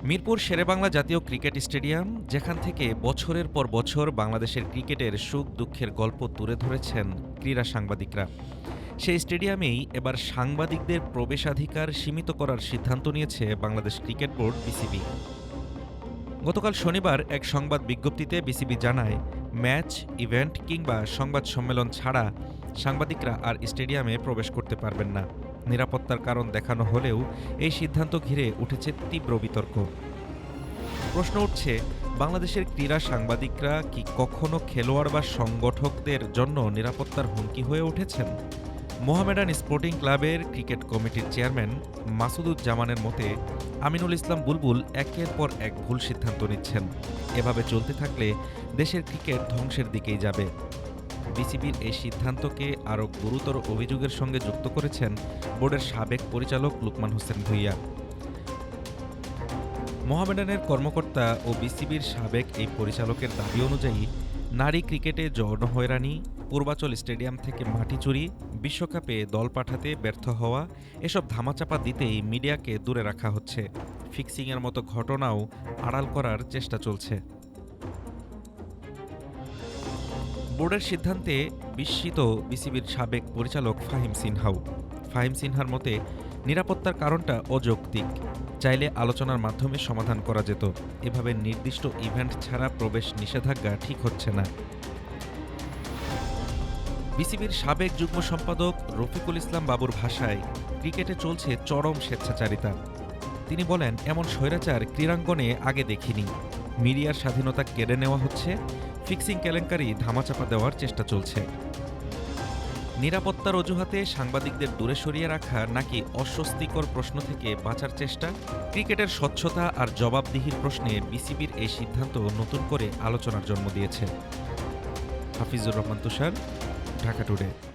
মিরপুর শেরেবাংলা জাতীয় cricket stadium, যেখান থেকে বছরের পর বছর বাংলাদেশের ক্রিকেটের সুখ-দুঃখের গল্প তুলে ধরেছেন ক্রীড়া সাংবাদিকরা। সেই স্টেডিয়ামেই এবার সাংবাদিকদের প্রবেশাধিকার সীমিত করার সিদ্ধান্ত নিয়েছে বাংলাদেশ ক্রিকেট বোর্ড বিসিবি। গতকাল শনিবার এক সংবাদ বিজ্ঞপ্তিতে বিসিবি জানায়, ম্যাচ, ইভেন্ট কিংবা সংবাদ সম্মেলন ছাড়া সাংবাদিকরা আর স্টেডিয়ামে প্রবেশ করতে পারবেন না। নিরাপত্তার কারণ দেখানো হলেও এই সিদ্ধান্ত ঘিরে উঠেছে তীব্র বিতর্ক। প্রশ্ন উঠছে, বাংলাদেশের ক্রীড়া সাংবাদিকরা কি কখনো খেলোয়াড় বা সংগঠকদের জন্য নিরাপত্তার হুমকি হয়ে উঠেছেন? মোহামেডান স্পোর্টিং ক্লাবের ক্রিকেট কমিটির চেয়ারম্যান মাসুদুজ্জামানের মতে, আমিনুল ইসলাম বুলবুল একের পর এক ভুল সিদ্ধান্ত নিচ্ছেন। এভাবে চলতে থাকলে দেশের ক্রিকেট ধ্বংসের দিকেই যাবে। বিসিবির এই সিদ্ধান্তকে আরও গুরুতর অভিযোগের সঙ্গে যুক্ত করেছেন বোর্ডের সাবেক পরিচালক লোকমান হোসেন ভূঁইয়া। মোহামেডানের কর্মকর্তা ও বিসিবির সাবেক এই পরিচালকের দাবি অনুযায়ী, নারী ক্রিকেটে যৌন হয়রানি, পূর্বাচল স্টেডিয়াম থেকে মাটি চুরি, বিশ্বকাপে দল পাঠাতে ব্যর্থ হওয়া, এসব ধামাচাপা দিতেই মিডিয়াকে দূরে রাখা হচ্ছে। ফিক্সিংয়ের মতো ঘটনাও আড়াল করার চেষ্টা চলছে। বোর্ডের সিদ্ধান্তে বিস্মিত বিসিবির সাবেক পরিচালক ফাহিম সিনহাও। ফাহিম সিনহার মতে, নিরাপত্তার কারণটা অযৌক্তিক। চাইলে আলোচনার মাধ্যমে সমাধান করা যেত। এভাবে নির্দিষ্ট ইভেন্ট ছাড়া প্রবেশ নিষেধাজ্ঞা ঠিক হচ্ছে না। বিসিবির সাবেক যুগ্ম সম্পাদক রফিকুল ইসলাম বাবুর ভাষায়, ক্রিকেটে চলছে চরম স্বেচ্ছাচারিতা। তিনি বলেন, এমন স্বৈরাচার ক্রীড়াঙ্গনে আগে দেখিনি। মিডিয়ার স্বাধীনতা কেড়ে নেওয়া হচ্ছে, ফিক্সিং কেলেঙ্কারি ধামাচাপা দেওয়ার চেষ্টা চলছে। নিরাপত্তার অজুহাতে সাংবাদিকদের দূরে সরিয়ে রাখা নাকি অস্বস্তিকর প্রশ্ন থেকে বাঁচার চেষ্টা? ক্রিকেটের স্বচ্ছতা আর জবাবদিহির প্রশ্নে বিসিবির এই সিদ্ধান্ত নতুন করে আলোচনার জন্ম দিয়েছে। হাফিজুর রহমান তুষার, ঢাকা টুডে।